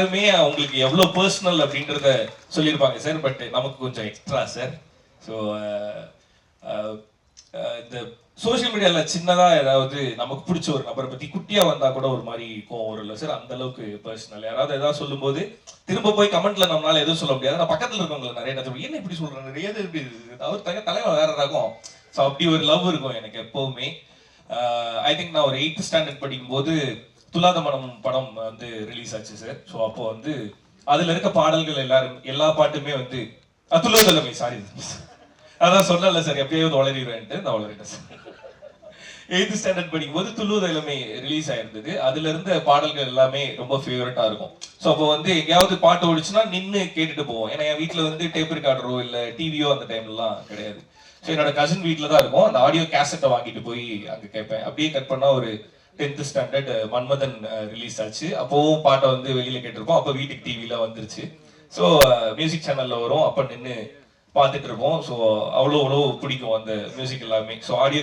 உங்களுக்கு எவ்வளவு பர்சனல் அப்படின்றத சொல்லியிருப்பாங்க சார். பட் நமக்கு கொஞ்சம் எக்ஸ்ட்ரா சார். ஸோ இந்த சோசியல் மீடியால சின்னதா ஏதாவது நமக்கு பிடிச்ச ஒரு நபரை பத்தி குட்டியா வந்தா கூட ஒரு மாதிரி கோவம் வரும்ல சார். அந்த அளவுக்கு பர்சனல். யாராவது ஏதாவது சொல்லும் போது திரும்ப போய் கமெண்ட்ல நம்மளால எதுவும் சொல்ல முடியாது. நான் பக்கத்துல இருக்கவங்க நிறைய நேரத்தில் என்ன இப்படி சொல்றாங்க, நிறைய இப்படி அவர் தலைவர் வேற ரகம். ஸோ அப்படி ஒரு லவ் இருக்கும் எனக்கு எப்பவுமே. ஐ திங்க் நான் ஒரு 8th ஸ்டாண்டர்ட் படிக்கும் போது துலாத மனம் படம் வந்து ரிலீஸ் ஆச்சு சார். ஸோ அப்போ வந்து அதுல இருக்க பாடல்கள் எல்லா பாட்டுமே வந்து துலோதலமை, சாரி அதான் சொன்னல சார், எப்பயாவது வளரிடுவேன்ட்டு நான் வளரிட்டேன் சார். 8th ஸ்டாண்டர்ட் படிக்கும் போது துள்ளுதலமை ரிலீஸ் ஆயிருந்தது. அதுல இருந்த பாடல்கள் எல்லாமே ரொம்ப ஃபேவரட்டா இருக்கும். ஸோ அப்போ வந்து எங்கேயாவது பாட்டு ஓடிச்சுன்னா நின்று கேட்டுட்டு போவோம். ஏன்னா என் வீட்டுல வந்து டேப் ரெக்கார்டரோ இல்ல டிவியோ அந்த டைம்லாம் கிடையாது. ஸோ என்னோட கசின் வீட்டில் தான் இருக்கும். அந்த ஆடியோ கேசட்டை வாங்கிட்டு போய் அங்கே கேட்பேன். அப்படியே கட் பண்ணா ஒரு 10th ஸ்டாண்டர்ட் மன்மதன் ரிலீஸ் ஆச்சு. அப்போவும் பாட்டை வந்து வெளியில கேட்டிருப்போம். அப்போ வீட்டுக்கு டிவில வந்துருச்சு. ஸோ மியூசிக் சேனல்ல வரும். அப்போ நின்று பார்த்துட்டு இருப்போம். ஸோ அவ்வளோ பிடிக்கும் அந்த மியூசிக் எல்லாமே. So audio